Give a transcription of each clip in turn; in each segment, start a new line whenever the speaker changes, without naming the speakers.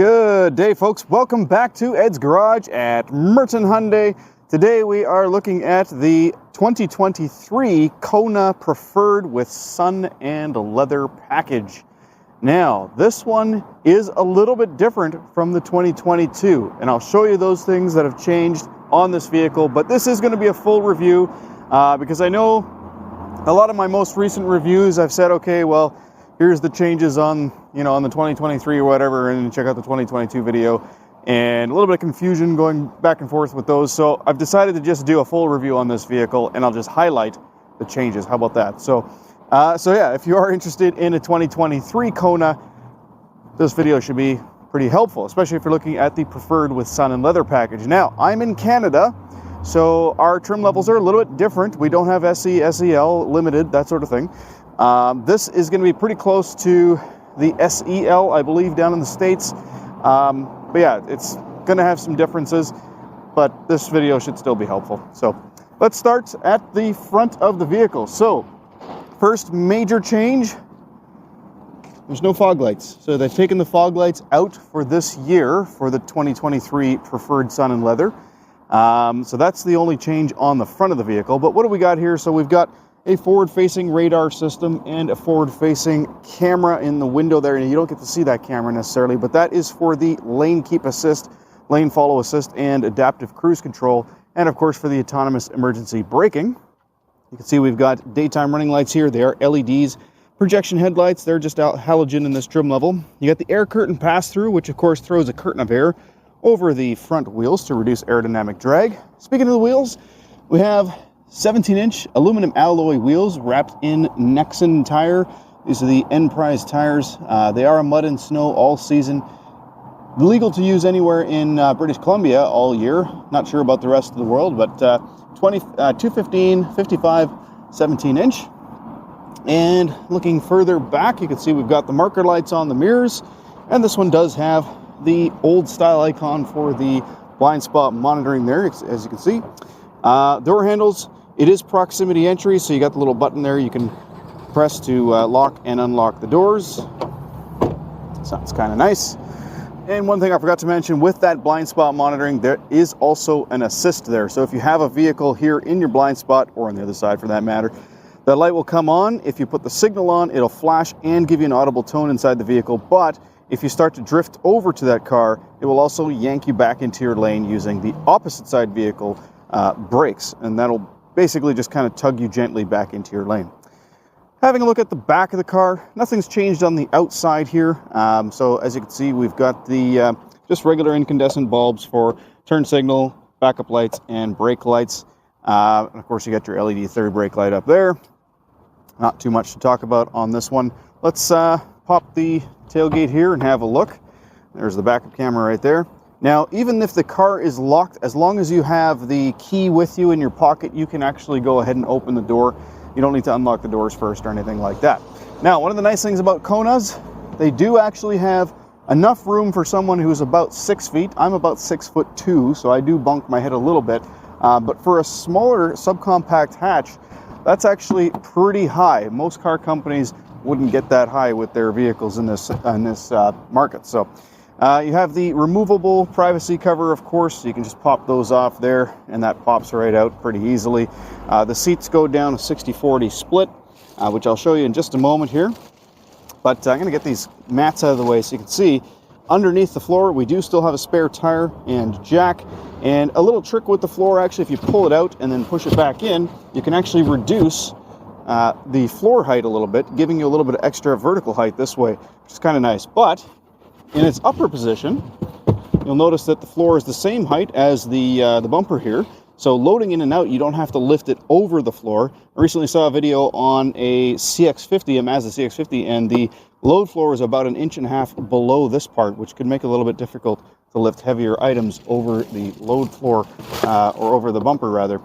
Good day, folks. Welcome back to Ed's Garage at Merton Hyundai. Today we are looking at the 2023 Kona Preferred with Sun and Leather package. Now, this one is a little bit different from the 2022, and I'll show you those things that have changed on this vehicle, but this is going to be a full review because I know a lot of my most recent reviews I've said, okay, well, here's the changes on, on the 2023 or whatever, and check out the 2022 video, and a little bit of confusion going back and forth with those. So I've decided to just do a full review on this vehicle, and I'll just highlight the changes. How about that? So yeah, if you are interested in a 2023 Kona, this video should be pretty helpful, especially if you're looking at the Preferred with Sun and Leather package. Now, I'm in Canada, so our trim levels are a little bit different. We don't have SE, SEL, limited, that sort of thing. This is going to be pretty close to the SEL, I believe, down in the States. But yeah, it's going to have some differences, but this video should still be helpful. So let's start at the front of the vehicle. So first major change, there's no fog lights. So they've taken the fog lights out for this year for the 2023 Preferred Sun and Leather. So that's the only change on the front of the vehicle. But what do we got here? So we've got a forward-facing radar system and a forward-facing camera in the window there. And you don't get to see that camera necessarily, but that is for the lane keep assist, lane follow assist, and adaptive cruise control. And of course, for the autonomous emergency braking. You can see we've got daytime running lights here. They are LEDs. Projection headlights, they're just halogen in this trim level. You got the air curtain pass-through, which of course throws a curtain of air over the front wheels to reduce aerodynamic drag. Speaking of the wheels, we have 17-inch aluminum alloy wheels wrapped in Nexen tire. These are the Enprise tires. They are a mud and snow all season. Legal to use anywhere in British Columbia all year. Not sure about the rest of the world, but 215, 55, 17-inch. And looking further back, you can see we've got the marker lights on the mirrors. And this one does have the old style icon for the blind spot monitoring there, as you can see. Door handles. It is proximity entry, so you got the little button there you can press to lock and unlock the doors. Sounds kind of nice. And one thing I forgot to mention, with that blind spot monitoring, there is also an assist there. So if you have a vehicle here in your blind spot, or on the other side for that matter, that light will come on. If you put the signal on, it'll flash and give you an audible tone inside the vehicle. But if you start to drift over to that car, it will also yank you back into your lane using the opposite side vehicle brakes, and that'll basically just kind of tug you gently back into your lane. Having a look at the back of the car, nothing's changed on the outside here. So as you can see, we've got the just regular incandescent bulbs for turn signal, backup lights, and brake lights. And of course, you got your LED third brake light up there. Not too much to talk about on this one. Let's pop the tailgate here and have a look. There's the backup camera right there. Now, even if the car is locked, as long as you have the key with you in your pocket, you can actually go ahead and open the door. You don't need to unlock the doors first or anything like that. Now, one of the nice things about Konas, they do actually have enough room for someone who's about 6 feet. I'm about 6'2", so I do bunk my head a little bit. But for a smaller subcompact hatch, that's actually pretty high. Most car companies wouldn't get that high with their vehicles in this market. So you have the removable privacy cover, of course, so you can just pop those off there, and that pops right out pretty easily. The seats go down a 60-40 split, which I'll show you in just a moment here. But I'm going to get these mats out of the way so you can see underneath the floor, we do still have a spare tire and jack. And a little trick with the floor, actually, if you pull it out and then push it back in, you can actually reduce the floor height a little bit, giving you a little bit of extra vertical height this way, which is kind of nice. But in its upper position, you'll notice that the floor is the same height as the bumper here. So loading in and out, you don't have to lift it over the floor. I recently saw a video on a CX-50, a Mazda CX-50, and the load floor is about 1.5 inches below this part, which could make it a little bit difficult to lift heavier items over the load floor, or over the bumper rather.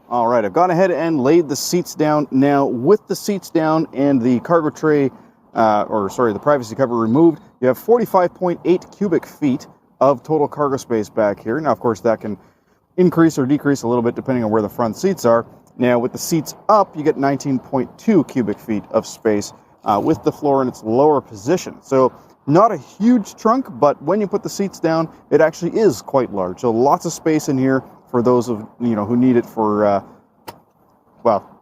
All right, I've gone ahead and laid the seats down. Now, with the seats down and the cargo tray, the privacy cover removed, you have 45.8 cubic feet of total cargo space back here. Now, of course, that can increase or decrease a little bit depending on where the front seats are. Now, with the seats up, you get 19.2 cubic feet of space with the floor in its lower position. So Not a huge trunk, but when you put the seats down, it actually is quite large. So lots of space in here for those of who need it for well,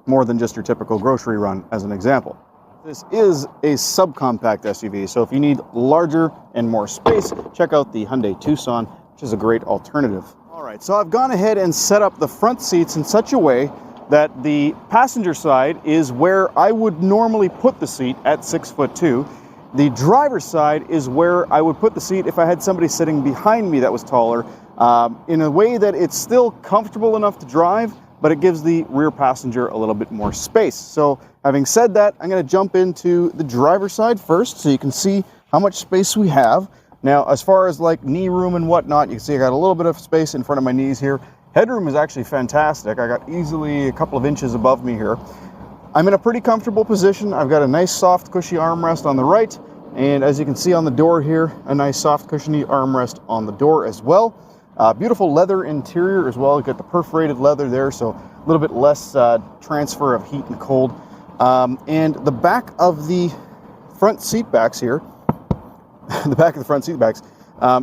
more than just your typical grocery run, as an example. This is a subcompact SUV, so if you need larger and more space, check out the Hyundai Tucson, which is a great alternative. All right, so I've gone ahead and set up the front seats in such a way that the passenger side is where I would normally put the seat at 6'2". The driver's side is where I would put the seat if I had somebody sitting behind me that was taller, in a way that it's still comfortable enough to drive, but it gives the rear passenger a little bit more space. So having said that, I'm going to jump into the driver's side first so you can see how much space we have. Now, as far as like knee room and whatnot, you can see I got a little bit of space in front of my knees here. Headroom is actually fantastic. I got easily a couple of inches above me here. I'm in a pretty comfortable position. I've got a nice soft cushy armrest on the right, and as you can see on the door here, a nice soft cushiony armrest on the door as well. Beautiful leather interior as well. You got the perforated leather there, so a little bit less transfer of heat and cold. And the back of the front seat backs here, the back of the front seat backs,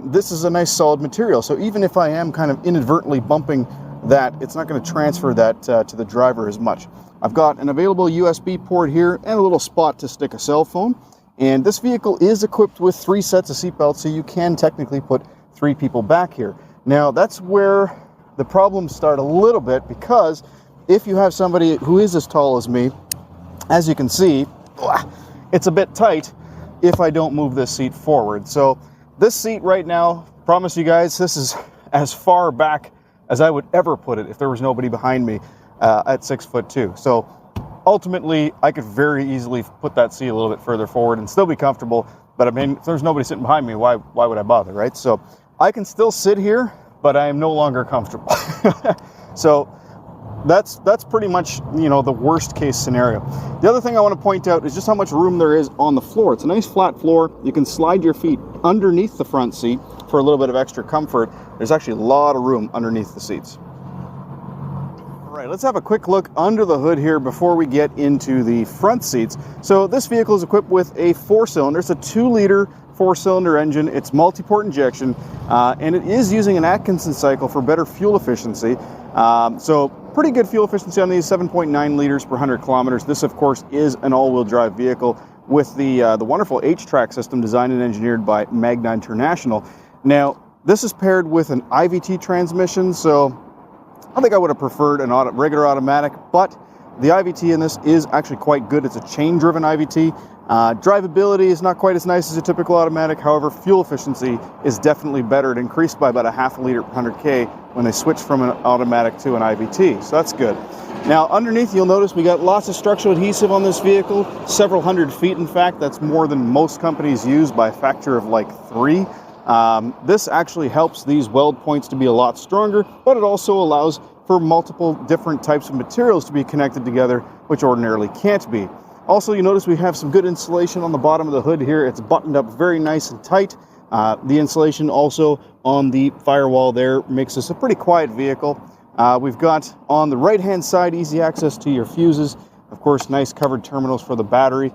this is a nice solid material. So even if I am kind of inadvertently bumping that, it's not going to transfer that to the driver as much. I've got an available USB port here and a little spot to stick a cell phone. And this vehicle is equipped with 3 sets of seatbelts, so you can technically put 3 people back here. Now, that's where the problems start a little bit, because if you have somebody who is as tall as me, as you can see, it's a bit tight if I don't move this seat forward. So this seat right now, promise you guys, this is as far back as I would ever put it if there was nobody behind me at 6'2". So ultimately, I could very easily put that seat a little bit further forward and still be comfortable. But I mean, if there's nobody sitting behind me, why would I bother, right? So I can still sit here, but I am no longer comfortable. So that's pretty much, the worst case scenario. The other thing I want to point out is just how much room there is on the floor. It's a nice flat floor. You can slide your feet underneath the front seat for a little bit of extra comfort. There's actually a lot of room underneath the seats. All right, let's have a quick look under the hood here before we get into the front seats. So this vehicle is equipped with a 4-cylinder. It's a 2-liter 4-cylinder engine. It's multi-port injection, and it is using an Atkinson cycle for better fuel efficiency. So pretty good fuel efficiency on these, 7.9 liters per 100 kilometers. This, of course, is an all-wheel drive vehicle with the wonderful H-Track system designed and engineered by Magna International. Now, this is paired with an IVT transmission, so I think I would have preferred a regular automatic, but the IVT in this is actually quite good. It's a chain-driven IVT. Drivability is not quite as nice as a typical automatic. However, fuel efficiency is definitely better. It increased by about a half a liter per 100K when they switched from an automatic to an IVT, so that's good. Now, underneath, you'll notice we got lots of structural adhesive on this vehicle, several hundred feet, in fact. That's more than most companies use by a factor of like 3. This actually helps these weld points to be a lot stronger, but it also allows for multiple different types of materials to be connected together, which ordinarily can't be. Also, you notice we have some good insulation on the bottom of the hood here. It's buttoned up very nice and tight. The insulation also on the firewall there makes this a pretty quiet vehicle. We've got on the right-hand side easy access to your fuses. Of course, nice covered terminals for the battery.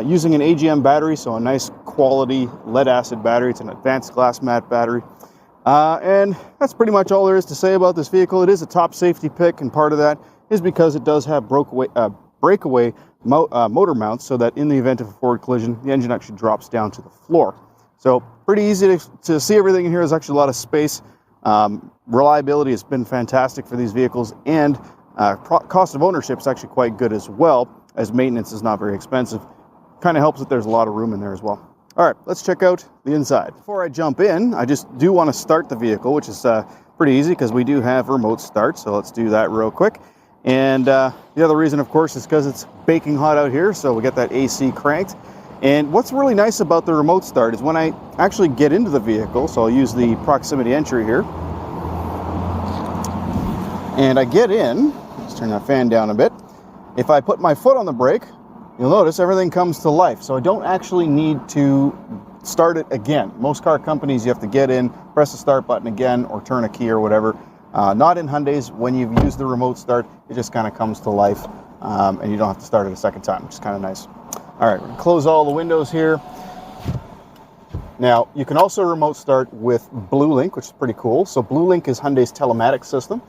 Using an AGM battery, so a nice quality lead-acid battery. It's an advanced glass mat battery. And that's pretty much all there is to say about this vehicle. It is a top safety pick, and part of that is because it does have breakaway motor mounts, so that in the event of a forward collision, the engine actually drops down to the floor. So pretty easy to see everything in here. There's actually a lot of space. Reliability has been fantastic for these vehicles, and cost of ownership is actually quite good as well, as maintenance is not very expensive. Kind of helps that there's a lot of room in there as well. All right, let's check out the inside. Before I jump in, I just do want to start the vehicle, which is pretty easy because we do have remote start, so let's do that real quick. And the other reason, of course, is because it's baking hot out here, so we get that AC cranked. And what's really nice about the remote start is when I actually get into the vehicle, so I'll use the proximity entry here, and I get in, let's turn that fan down a bit. If I put my foot on the brake, you'll notice everything comes to life, so I don't actually need to start it again. Most car companies, you have to get in, press the start button again, or turn a key or whatever. Not in Hyundai's. When you've used the remote start, it just kind of comes to life, and you don't have to start it a second time, which is kind of nice. All right, we're gonna close all the windows here. Now, you can also remote start with bluelink, which is pretty cool. So bluelink is Hyundai's telematics system.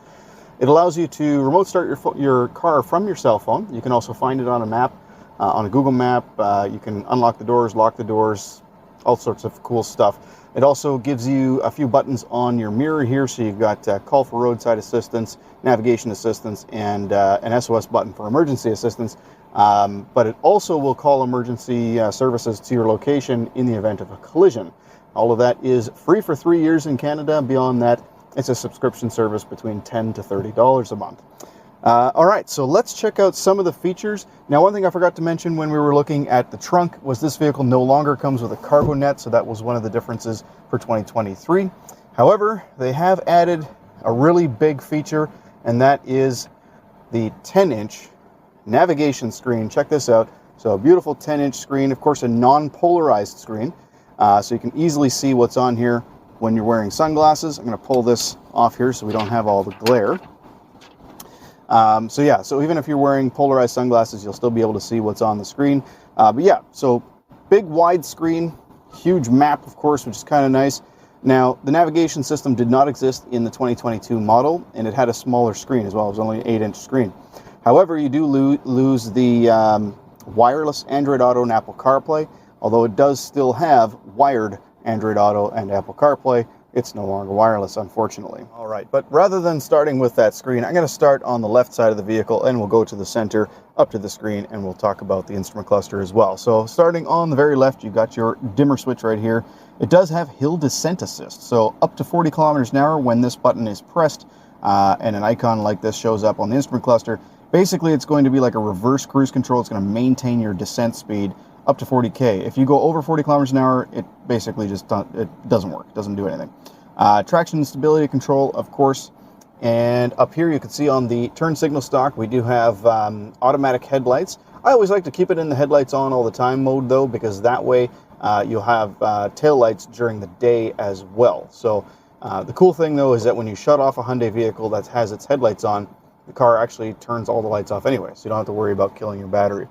It allows you to remote start your car from your cell phone. You can also find it on a map, on a Google map. You can unlock the doors, lock the doors, all sorts of cool stuff. It also gives you a few buttons on your mirror here. So you've got call for roadside assistance, navigation assistance, and an SOS button for emergency assistance. But it also will call emergency services to your location in the event of a collision. All of that is free for 3 years in Canada. Beyond that, it's a subscription service between $10 to $30 a month. All right, so let's check out some of the features. Now, one thing I forgot to mention when we were looking at the trunk was this vehicle no longer comes with a cargo net, so that was one of the differences for 2023. However, they have added a really big feature, and that is the 10-inch navigation screen. Check this out. So a beautiful 10-inch screen, of course, a non-polarized screen, so you can easily see what's on here when you're wearing sunglasses. I'm going to pull this off here so we don't have all the glare. So even if you're wearing polarized sunglasses, you'll still be able to see what's on the screen. But yeah, so big wide screen, huge map, of course, which is kind of nice. Now, the navigation system did not exist in the 2022 model, and it had a smaller screen as well. It was only an 8-inch screen. However, you do lose the wireless Android Auto and Apple CarPlay, although it does still have wired Android Auto and Apple CarPlay. It's no longer wireless, unfortunately. All right, but rather than starting with that screen, I'm going to start on the left side of the vehicle, and we'll go to the center, up to the screen, and we'll talk about the instrument cluster as well. So starting on the very left, you've got your dimmer switch right here. It does have hill descent assist, so up to 40 kilometers an hour when this button is pressed, and an icon like this shows up on the instrument cluster. Basically, it's going to be like a reverse cruise control. It's going to maintain your descent speed up to 40K. If you go over 40 kilometers an hour, it basically just doesn't work. It doesn't do anything. Traction and stability control, of course. And up here, you can see on the turn signal stock, we do have automatic headlights. I always like to keep it in the headlights on all the time mode, though, because that way you'll have tail lights during the day as well. So the cool thing, though, is that when you shut off a Hyundai vehicle that has its headlights on, the car actually turns all the lights off anyway, so you don't have to worry about killing your battery.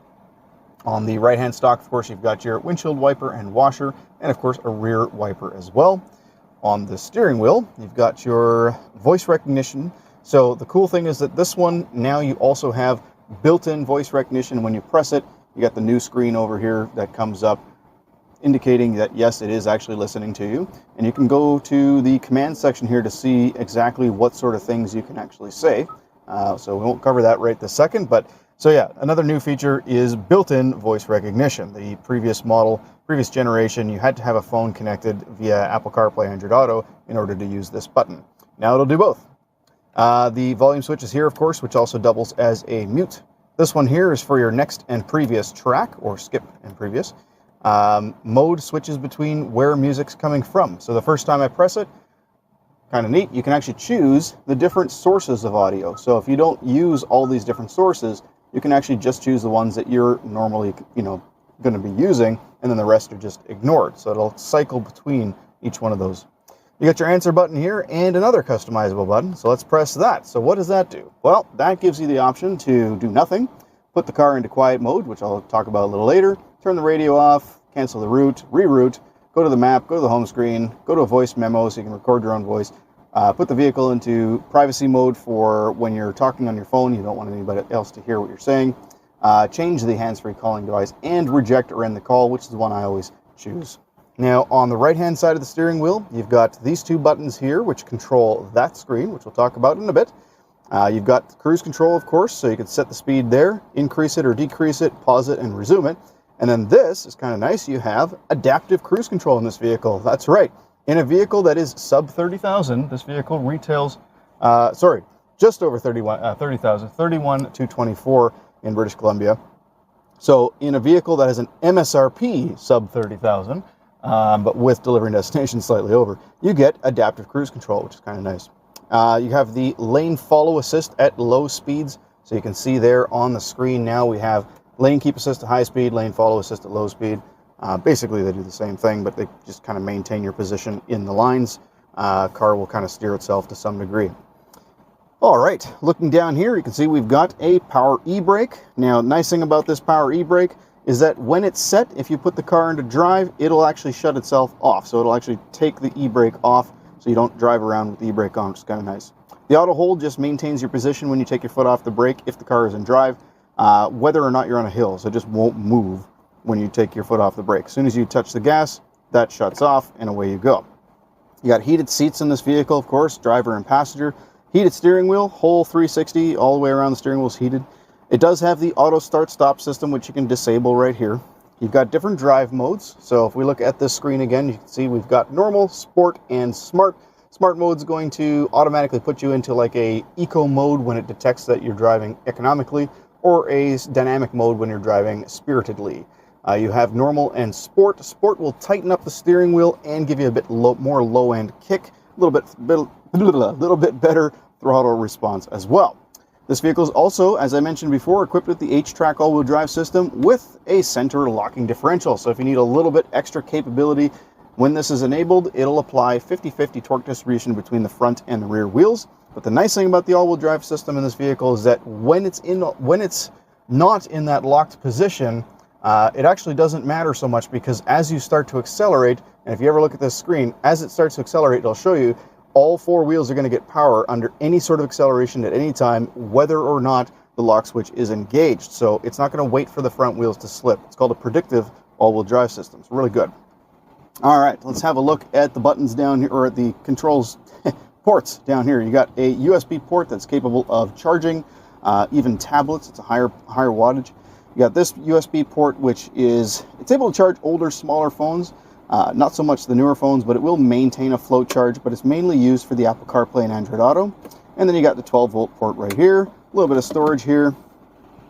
On the right-hand stock, of course, you've got your windshield wiper and washer, and of course, a rear wiper as well. On the steering wheel, you've got your voice recognition. So the cool thing is that this one, now you also have built-in voice recognition. When you press it, you got the new screen over here that comes up, indicating that, yes, it is actually listening to you. And you can go to the command section here to see exactly what sort of things you can actually say. So we won't cover that right this second, but so yeah, another new feature is built-in voice recognition. The previous model, previous generation, you had to have a phone connected via Apple CarPlay, Android Auto in order to use this button. Now it'll do both. The volume switch is here, of course, which also doubles as a mute. This one here is for your next and previous track, or skip and previous. Mode switches between where music's coming from. So the first time I press it, kind of neat, you can actually choose the different sources of audio. So if you don't use all these different sources, you can actually just choose the ones that you're normally, going to be using, and then the rest are just ignored. So it'll cycle between each one of those. You got your answer button here and another customizable button. So let's press that. So what does that do? Well, that gives you the option to do nothing, put the car into quiet mode, which I'll talk about a little later, turn the radio off, cancel the route, reroute, go to the map, go to the home screen, go to a voice memo so you can record your own voice, put the vehicle into privacy mode for when you're talking on your phone, you don't want anybody else to hear what you're saying, change the hands-free calling device, and reject or end the call, which is the one I always choose. Now, on the right-hand side of the steering wheel, you've got these two buttons here, which control that screen, which we'll talk about in a bit. You've got cruise control, of course, so you can set the speed there, increase it or decrease it, pause it, and resume it. And then this is kind of nice. You have adaptive cruise control in this vehicle. That's right. In a vehicle that is sub 30,000, this vehicle retails, just over 30,000, 31,224 in British Columbia. So in a vehicle that has an MSRP sub 30,000, but with delivery and destination slightly over, you get adaptive cruise control, which is kind of nice. You have the lane follow assist at low speeds. So you can see there on the screen now we have lane keep assist at high speed, lane follow assist at low speed. Basically, they do the same thing, but they just kind of maintain your position in the lines. Car will kind of steer itself to some degree. All right, looking down here, you can see we've got a power e-brake. Now, nice thing about this power e-brake is that when it's set, if you put the car into drive, it'll actually shut itself off. So it'll actually take the e-brake off so you don't drive around with the e-brake on, which is kind of nice. The auto hold just maintains your position when you take your foot off the brake if the car is in drive, whether or not you're on a hill. So it just won't move when you take your foot off the brake. As soon as you touch the gas, that shuts off and away you go. You got heated seats in this vehicle, of course, driver and passenger. Heated steering wheel, whole 360, all the way around the steering wheel is heated. It does have the auto start-stop system, which you can disable right here. You've got different drive modes. So if we look at this screen again, you can see we've got normal, sport, and smart. Smart mode's going to automatically put you into like a eco mode when it detects that you're driving economically, or a dynamic mode when you're driving spiritedly. You have normal and sport. Sport will tighten up the steering wheel and give you a bit more low-end kick, a little bit better throttle response as well. This vehicle is also, as I mentioned before, equipped with the H-Track all-wheel drive system with a center locking differential. So if you need a little bit extra capability when this is enabled, it'll apply 50-50 torque distribution between the front and the rear wheels. But the nice thing about the all-wheel drive system in this vehicle is that when it's not in that locked position, it actually doesn't matter so much, because as you start to accelerate, and if you ever look at this screen, as it starts to accelerate, it'll show you all four wheels are going to get power under any sort of acceleration at any time, whether or not the lock switch is engaged. So it's not going to wait for the front wheels to slip. It's called a predictive all-wheel drive system. It's really good. All right, let's have a look at the buttons down here, or at the controls ports down here. You got a USB port that's capable of charging even tablets. It's a higher wattage. You got this USB port, which it's able to charge older, smaller phones. Not so much the newer phones, but it will maintain a float charge, but it's mainly used for the Apple CarPlay and Android Auto. And then you got the 12-volt port right here, a little bit of storage here.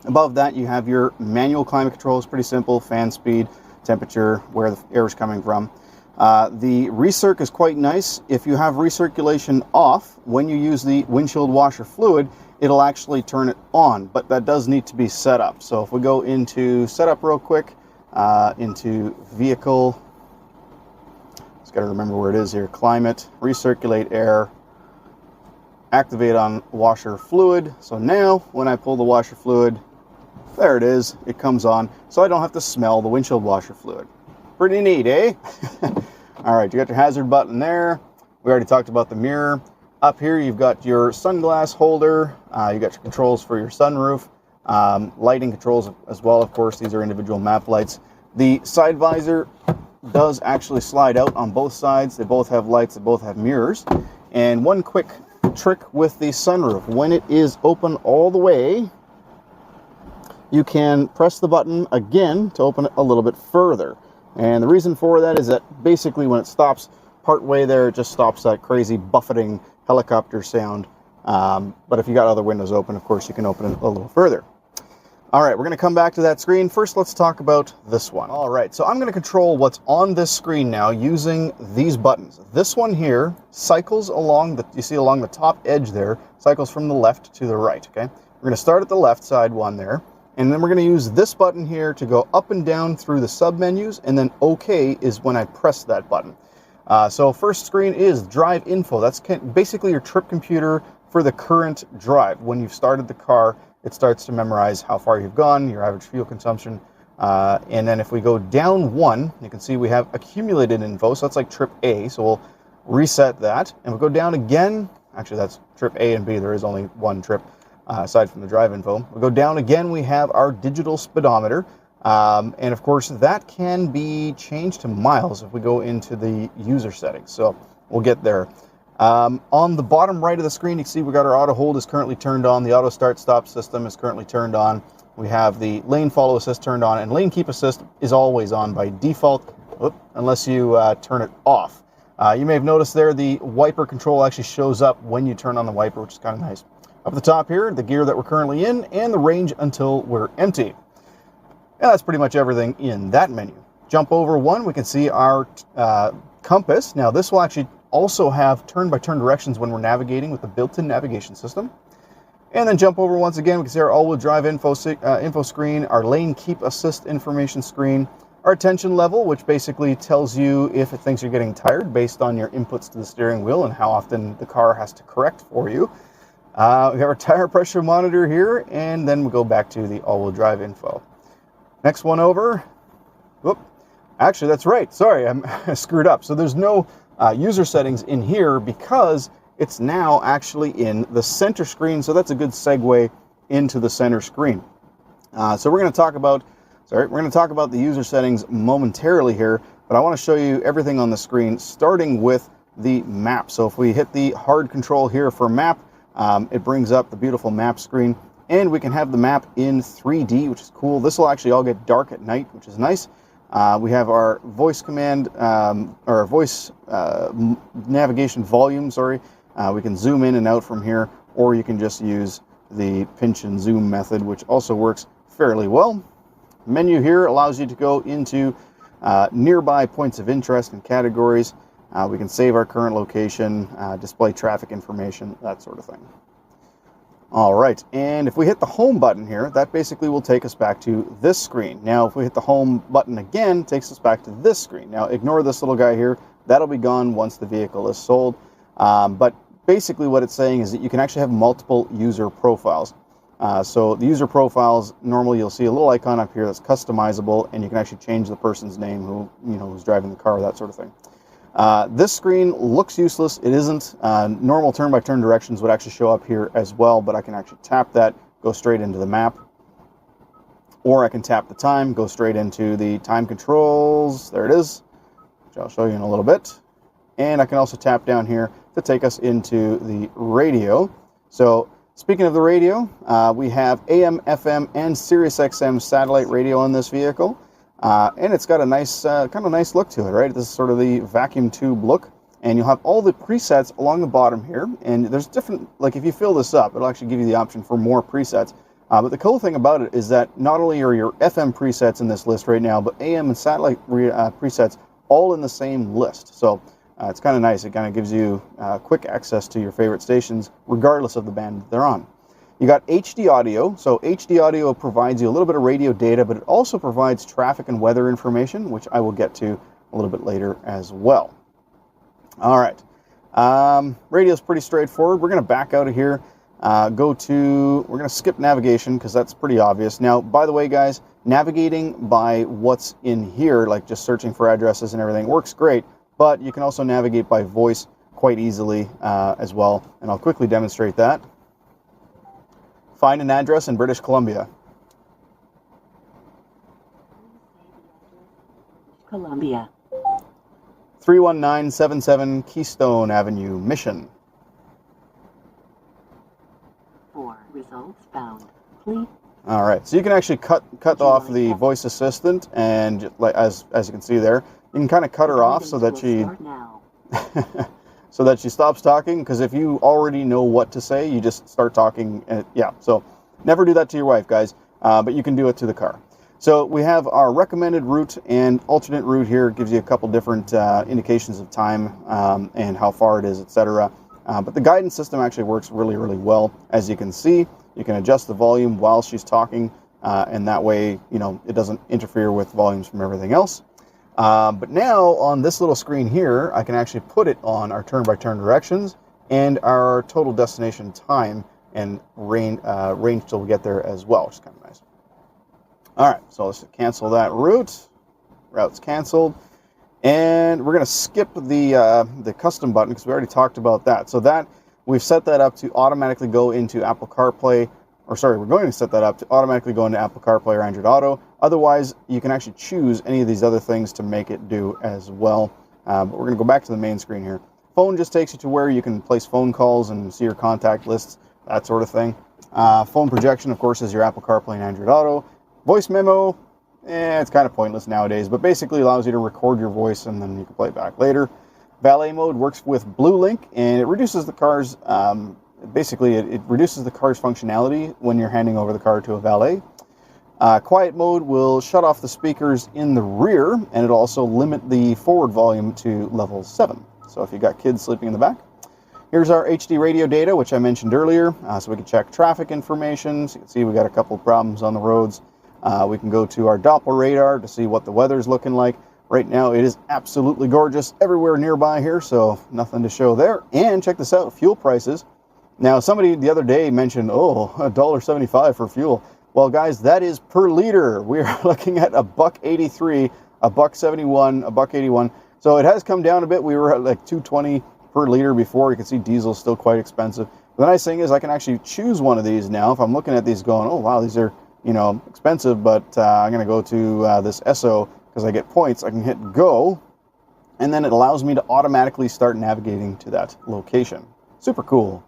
Above that, you have your manual climate control. It's pretty simple: fan speed, temperature, where the air is coming from. The recirc is quite nice. If you have recirculation off, when you use the windshield washer fluid, it'll actually turn it on, but that does need to be set up. So if we go into setup real quick, into vehicle, just got to remember where it is here: climate, recirculate air, activate on washer fluid. So now when I pull the washer fluid, there it is, it comes on, so I don't have to smell the windshield washer fluid. Pretty neat, eh? All right, you got your hazard button there. We already talked about the mirror. Up here, you've got your sunglass holder. You got your controls for your sunroof. Lighting controls as well, of course. These are individual map lights. The side visor does actually slide out on both sides. They both have lights. They both have mirrors. And one quick trick with the sunroof: when it is open all the way, you can press the button again to open it a little bit further. And the reason for that is that basically when it stops part way there, it just stops that crazy buffeting helicopter sound. But if you got other windows open, of course, you can open it a little further. All right, we're going to come back to that screen. First, let's talk about this one. All right, so I'm going to control what's on this screen now using these buttons. This one here cycles along you see along the top edge there, cycles from the left to the right, okay? We're going to start at the left side one there, and then we're going to use this button here to go up and down through the sub-menus, and then OK is when I press that button. So first screen is drive info. That's basically your trip computer for the current drive. When you've started the car, it starts to memorize how far you've gone, your average fuel consumption. And then if we go down one, you can see we have accumulated info. So that's like trip A. So we'll reset that. And we'll go down again. Actually, that's trip A and B. There is only one trip aside from the drive info. We'll go down again. We have our digital speedometer. And of course, that can be changed to miles if we go into the user settings. So we'll get there. On the bottom right of the screen, you can see we got our auto hold is currently turned on. The auto start stop system is currently turned on. We have the lane follow assist turned on, and lane keep assist is always on by default, unless you turn it off. You may have noticed there the wiper control actually shows up when you turn on the wiper, which is kind of nice. Up the top here, the gear that we're currently in and the range until we're empty. And that's pretty much everything in that menu. Jump over one, we can see our compass. Now this will actually also have turn-by-turn directions when we're navigating with the built-in navigation system. And then jump over once again, we can see our all-wheel drive info screen, our lane keep assist information screen, our attention level, which basically tells you if it thinks you're getting tired based on your inputs to the steering wheel and how often the car has to correct for you. We have our tire pressure monitor here, and then we go back to the all-wheel drive info. Next one over. Whoop. Actually, that's right. Sorry, I screwed up. So there's no user settings in here because it's now actually in the center screen. So that's a good segue into the center screen. So we're going to talk about the user settings momentarily here, but I want to show you everything on the screen, starting with the map. So if we hit the hard control here for map, it brings up the beautiful map screen, and we can have the map in 3D, which is cool. This will actually all get dark at night, which is nice. We have our voice command, or voice navigation volume, sorry. We can zoom in and out from here, or you can just use the pinch and zoom method, which also works fairly well. Menu here allows you to go into nearby points of interest and categories. We can save our current location, display traffic information, that sort of thing. All right, and if we hit the home button here, that basically will take us back to this screen. Now, if we hit the home button again, it takes us back to this screen. Now, ignore this little guy here. That'll be gone once the vehicle is sold. But basically what it's saying is that you can actually have multiple user profiles. So the user profiles, normally you'll see a little icon up here that's customizable, and you can actually change the person's name who's driving the car, that sort of thing. This screen looks useless. It isn't. Normal turn-by-turn directions would actually show up here as well, but I can actually tap that, go straight into the map. Or I can tap the time, go straight into the time controls. There it is, which I'll show you in a little bit. And I can also tap down here to take us into the radio. So speaking of the radio, we have AM, FM, and Sirius XM satellite radio on this vehicle. And it's got a nice, kind of nice look to it, right? This is sort of the vacuum tube look. And you'll have all the presets along the bottom here. And there's different, like if you fill this up, it'll actually give you the option for more presets. But the cool thing about it is that not only are your FM presets in this list right now, but AM and satellite presets all in the same list. So it's kind of nice. It kind of gives you quick access to your favorite stations, regardless of the band that they're on. You got HD audio. So HD audio provides you a little bit of radio data, but it also provides traffic and weather information, which I will get to a little bit later as well. All right. Radio is pretty straightforward. We're going to back out of here. We're going to skip navigation because that's pretty obvious. Now, by the way, guys, navigating by what's in here, like just searching for addresses and everything, works great, but you can also navigate by voice quite easily as well, and I'll quickly demonstrate that. Find an address in British Columbia.
Columbia.
31977 Keystone Avenue, Mission.
4 results found. Please.
All right, so you can actually cut off the voice assistant, and as you can see there, you can kind of cut her off so that she so that she stops talking. Because if you already know what to say, you just start talking. And yeah, so never do that to your wife, guys. But you can do it to the car. So we have our recommended route and alternate route here. It gives you a couple different indications of time and how far it is, etc. But the guidance system actually works really, really well. As you can see, you can adjust the volume while she's talking, and that way, it doesn't interfere with volumes from everything else. But now on this little screen here, I can actually put it on our turn-by-turn directions and our total destination time and range till we get there as well, which is kind of nice. All right, so let's cancel that route. Route's canceled. And we're going to skip the custom button because we already talked about that. So that we've set that up to automatically go into Apple CarPlay. Or sorry, we're going to set that up to automatically go into Apple CarPlay or Android Auto. Otherwise, you can actually choose any of these other things to make it do as well. But we're going to go back to the main screen here. Phone just takes you to where you can place phone calls and see your contact lists, that sort of thing. Phone projection, of course, is your Apple CarPlay and Android Auto. Voice memo, it's kind of pointless nowadays, but basically allows you to record your voice and then you can play it back later. Valet mode works with bluelink, and it reduces the car's it reduces the car's functionality when you're handing over the car to a valet. Quiet mode will shut off the speakers in the rear, and it'll also limit the forward volume to level 7. So if you've got kids sleeping in the back. Here's our HD radio data, which I mentioned earlier, so we can check traffic information. So you can see we got a couple of problems on the roads. We can go to our Doppler radar to see what the weather's looking like. Right now, it is absolutely gorgeous everywhere nearby here, so nothing to show there. And check this out, fuel prices. Now, somebody the other day mentioned, $1.75 for fuel. Well, guys, that is per liter. We are looking at a $1.83, a $1.71, a $1.81. So it has come down a bit. We were at like $2.20 per liter before. You can see diesel's still quite expensive. The nice thing is I can actually choose one of these now. If I'm looking at these going, oh, wow, these are, expensive, but I'm going to go to this Esso because I get points. I can hit go, and then it allows me to automatically start navigating to that location. Super cool.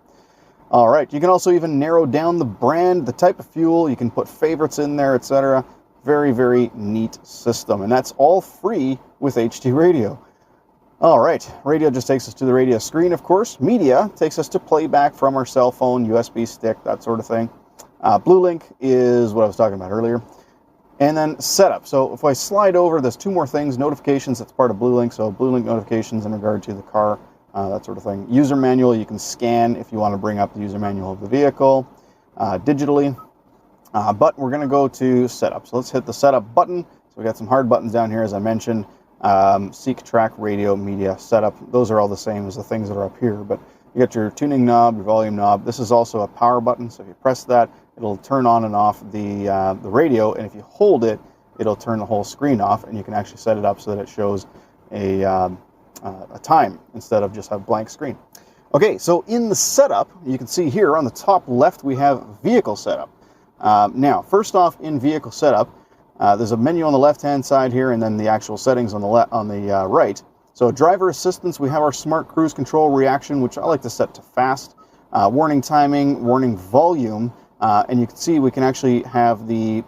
All right, you can also even narrow down the brand, the type of fuel. You can put favorites in there, etc. Very, very neat system. And that's all free with HD radio. All right, radio just takes us to the radio screen, of course. Media takes us to playback from our cell phone, USB stick, that sort of thing. Bluelink is what I was talking about earlier. And then setup. So if I slide over, there's two more things. Notifications, that's part of Bluelink. So Bluelink notifications in regard to the car. That sort of thing. User manual, you can scan if you want to bring up the user manual of the vehicle digitally. But we're going to go to setup. So let's hit the setup button. So we got some hard buttons down here, as I mentioned. Seek, track, radio, media, setup. Those are all the same as the things that are up here. But you got your tuning knob, your volume knob. This is also a power button. So if you press that, it'll turn on and off the radio. And if you hold it, it'll turn the whole screen off. And you can actually set it up so that it shows a time instead of just a blank screen. Okay, so in the setup, you can see here on the top left we have vehicle setup. Now, first off, in vehicle setup, there's a menu on the left-hand side here, and then the actual settings on the right. So driver assistance, we have our smart cruise control reaction, which I like to set to fast. Warning timing, warning volume, and you can see we can actually have the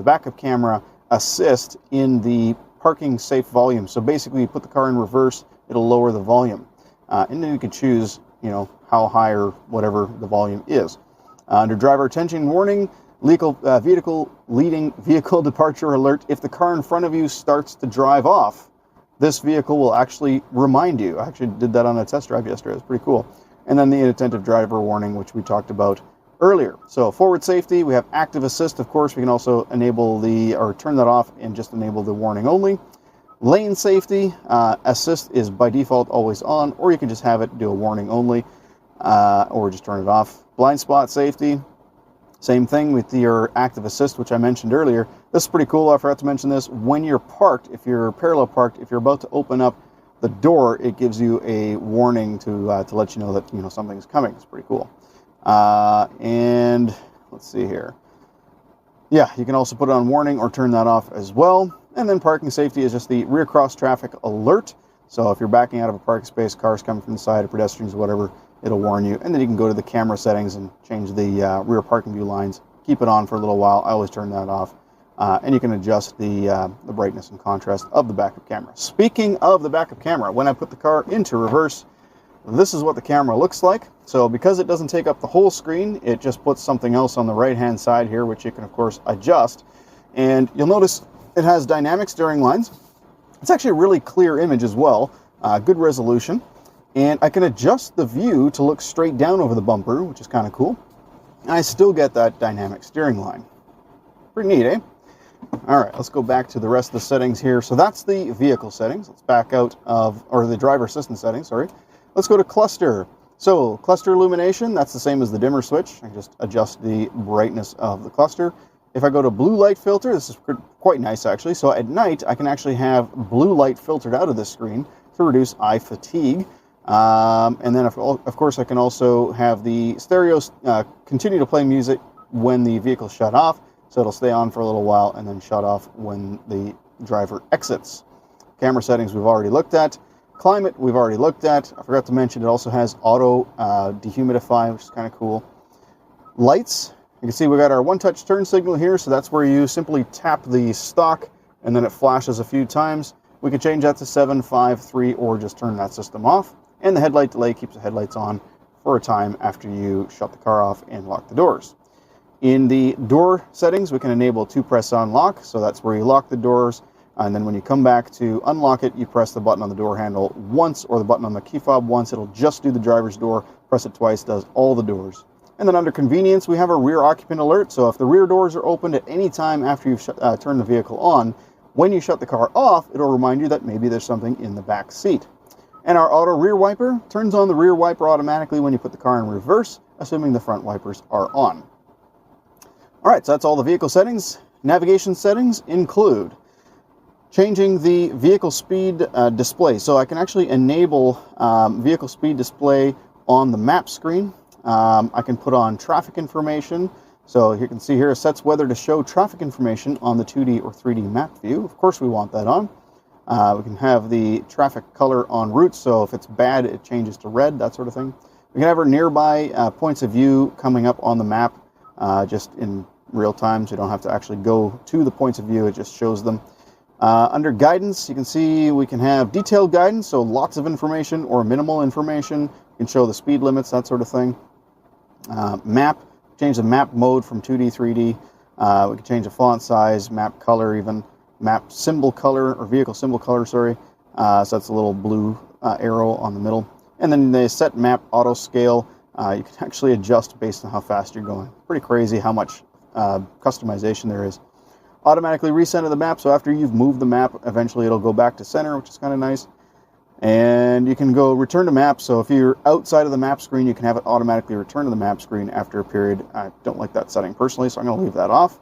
backup camera assist in the parking safe volume. So basically, you put the car in reverse, it'll lower the volume. And then you can choose, how high or whatever the volume is. Under driver attention warning, vehicle leading vehicle departure alert. If the car in front of you starts to drive off, this vehicle will actually remind you. I actually did that on a test drive yesterday. It was pretty cool. And then the inattentive driver warning, which we talked about earlier. So forward safety, we have active assist. Of course, we can also enable or turn that off and just enable the warning only. Lane safety, assist is by default always on, or you can just have it do a warning only, or just turn it off. Blind spot safety, same thing with your active assist, which I mentioned earlier. This is pretty cool. I forgot to mention this. When you're parked, if you're parallel parked, if you're about to open up the door, it gives you a warning to let you know that something's coming. It's pretty cool. And let's see here. Yeah, you can also put it on warning or turn that off as well. And then parking safety is just the rear cross traffic alert. So if you're backing out of a parking space, cars coming from the side, or pedestrians, whatever, it'll warn you. And then you can go to the camera settings and change the rear parking view lines. Keep it on for a little while. I always turn that off. And you can adjust the brightness and contrast of the backup camera. Speaking of the backup camera, when I put the car into reverse, this is what the camera looks like. So because it doesn't take up the whole screen, it just puts something else on the right-hand side here, which you can, of course, adjust. And you'll notice it has dynamic steering lines. It's actually a really clear image as well, good resolution. And I can adjust the view to look straight down over the bumper, which is kind of cool. And I still get that dynamic steering line. Pretty neat, eh? All right, let's go back to the rest of the settings here. So that's the vehicle settings. Let's back out or the driver assistance settings, sorry. Let's go to cluster. So cluster illumination, that's the same as the dimmer switch. I just adjust the brightness of the cluster. If I go to blue light filter, this is quite nice actually. So at night, I can actually have blue light filtered out of the screen to reduce eye fatigue. And then of course I can also have the stereos continue to play music when the vehicle shut off. So it'll stay on for a little while and then shut off when the driver exits. Camera settings we've already looked at. Climate we've already looked at. I forgot to mention it also has auto dehumidify, which is kind of cool. Lights. You can see we got our one-touch turn signal here, so that's where you simply tap the stalk and then it flashes a few times. We can change that to 7, 5, 3, or just turn that system off. And the headlight delay keeps the headlights on for a time after you shut the car off and lock the doors. In the door settings, we can enable 2-press unlock, so that's where you lock the doors, and then when you come back to unlock it, you press the button on the door handle once, or the button on the key fob once. It'll just do the driver's door. Press it twice, does all the doors. And then under convenience, we have a rear occupant alert, so if the rear doors are opened at any time after you've turned the vehicle on, when you shut the car off, it'll remind you that maybe there's something in the back seat. And our auto rear wiper turns on the rear wiper automatically when you put the car in reverse, assuming the front wipers are on. All right, so that's all the vehicle settings. Navigation settings include changing the vehicle speed display. So I can actually enable vehicle speed display on the map screen. I can put on traffic information. So you can see here it sets weather to show traffic information on the 2D or 3D map view. Of course we want that on. We can have the traffic color on route, so if it's bad it changes to red, that sort of thing. We can have our nearby points of view coming up on the map just in real time, so you don't have to actually go to the points of view, it just shows them. Under guidance, you can see we can have detailed guidance, so lots of information or minimal information. You can show the speed limits, that sort of thing. Map, change the map mode from 2D, 3D. We can change the font size, map color even, map symbol color, or vehicle symbol color, sorry. So that's a little blue arrow on the middle. And then the set map auto scale, you can actually adjust based on how fast you're going. Pretty crazy how much customization there is. Automatically recenter the map, so after you've moved the map, eventually it'll go back to center, which is kind of nice. And you can go return to map, so if you're outside of the map screen, you can have it automatically return to the map screen after a period. I don't like that setting personally, so I'm going to leave that off.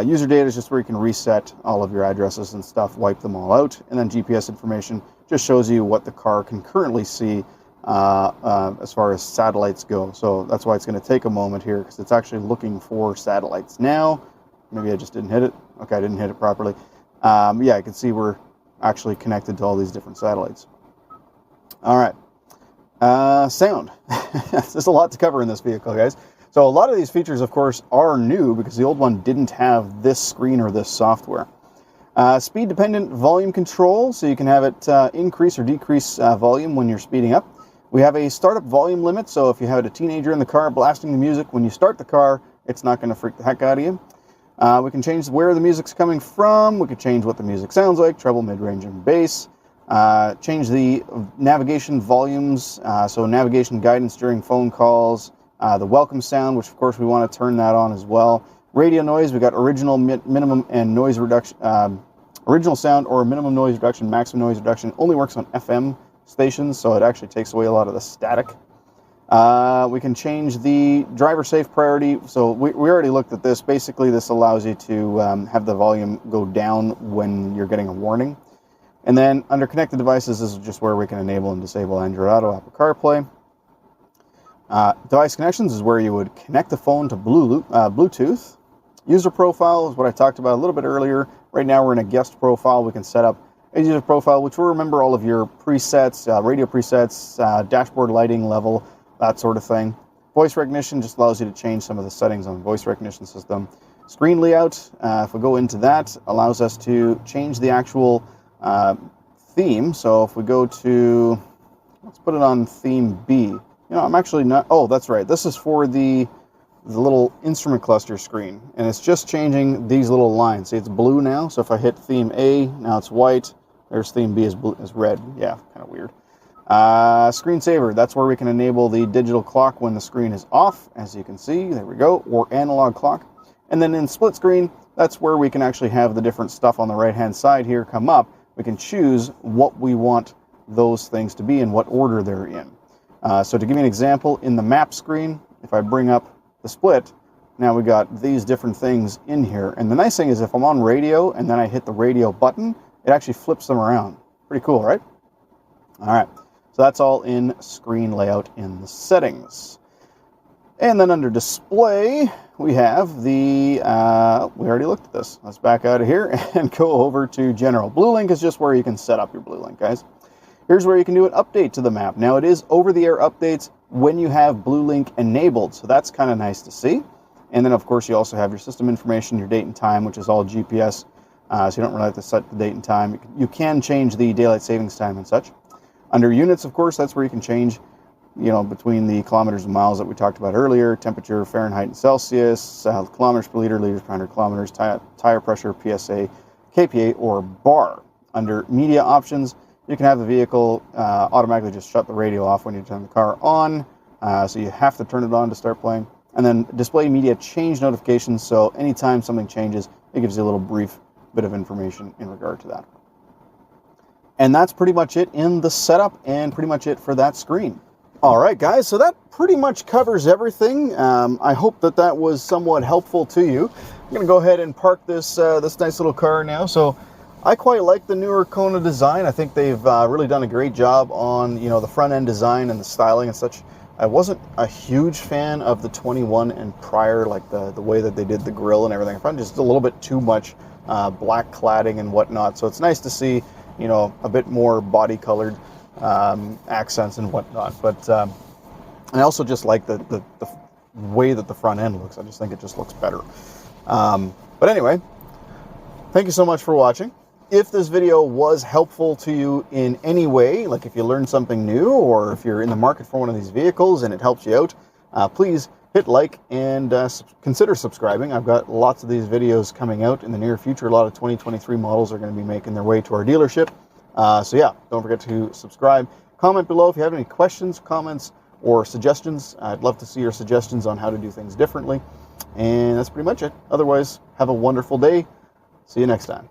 User data is just where you can reset all of your addresses and stuff, wipe them all out. And then GPS information just shows you what the car can currently see as far as satellites go. So that's why it's going to take a moment here, because it's actually looking for satellites now. Maybe I just didn't hit it. Okay, I didn't hit it properly. Yeah, I can see we're actually connected to all these different satellites. All right. Sound. There's a lot to cover in this vehicle, guys. So a lot of these features, of course, are new because the old one didn't have this screen or this software. Speed-dependent volume control, so you can have it increase or decrease volume when you're speeding up. We have a startup volume limit, so if you have a teenager in the car blasting the music, when you start the car, it's not going to freak the heck out of you. We can change where the music's coming from. We can change what the music sounds like, treble, mid-range, and bass. Change the navigation volumes, so navigation guidance during phone calls. The welcome sound, which of course we want to turn that on as well. Radio noise, we got original, minimum, and noise reduction. Original sound or minimum noise reduction, maximum noise reduction only works on FM stations, so it actually takes away a lot of the static. We can change the driver safe priority. So we already looked at this. Basically, this allows you to have the volume go down when you're getting a warning. And then under connected devices, this is just where we can enable and disable Android Auto, Apple CarPlay. Device connections is where you would connect the phone to Bluetooth. User profile is what I talked about a little bit earlier. Right now we're in a guest profile. We can set up a user profile, which will remember all of your presets, radio presets, dashboard lighting level, that sort of thing. Voice recognition just allows you to change some of the settings on the voice recognition system. Screen layout, if we go into that, allows us to change the actual theme. So if we go to, let's put it on theme B. You know, I'm actually not, oh, that's right. This is for the little instrument cluster screen, and it's just changing these little lines. See, it's blue now, so if I hit theme A, now it's white. There's theme B is red. Yeah, kind of weird. Screensaver, that's where we can enable the digital clock when the screen is off, as you can see, there we go, or analog clock. And then in split screen, that's where we can actually have the different stuff on the right-hand side here come up. We can choose what we want those things to be and what order they're in. So to give you an example, in the map screen, if I bring up the split, now we got these different things in here. And the nice thing is if I'm on radio and then I hit the radio button, it actually flips them around. Pretty cool, right? All right, so that's all in screen layout in the settings. And then under display, we have the, we already looked at this. Let's back out of here and go over to general. bluelink is just where you can set up your bluelink, guys. Here's where you can do an update to the map. Now it is over-the-air updates when you have bluelink enabled, so that's kind of nice to see. And then of course you also have your system information, your date and time, which is all GPS, so you don't really have to set the date and time. You can change the daylight savings time and such. Under units, of course, that's where you can change, you know, between the kilometers and miles that we talked about earlier, temperature, Fahrenheit and Celsius, kilometers per liter, liters per 100 kilometers, tire pressure, PSA, KPA, or bar. Under media options, you can have the vehicle automatically just shut the radio off when you turn the car on, so you have to turn it on to start playing. And then display media change notifications, so anytime something changes, it gives you a little brief bit of information in regard to that. And that's pretty much it in the setup and pretty much it for that screen. All right, guys, so that pretty much covers everything. I hope that that was somewhat helpful to you. I'm going to go ahead and park this this nice little car now. So I quite like the newer Kona design. I think they've really done a great job on, you know, the front end design and the styling and such. I wasn't a huge fan of the 21 and prior, like the way that they did the grille and everything. I found just a little bit too much black cladding and whatnot. So it's nice to see, you know, a bit more body colored accents and whatnot. But I also just like the way that the front end looks. I just think it just looks better. But anyway, thank you so much for watching. If this video was helpful to you in any way, like if you learned something new or if you're in the market for one of these vehicles and it helps you out, please hit like and consider subscribing. I've got lots of these videos coming out in the near future. A lot of 2023 models are going to be making their way to our dealership. So yeah, don't forget to subscribe. Comment below if you have any questions, comments, or suggestions. I'd love to see your suggestions on how to do things differently. And that's pretty much it. Otherwise, have a wonderful day. See you next time.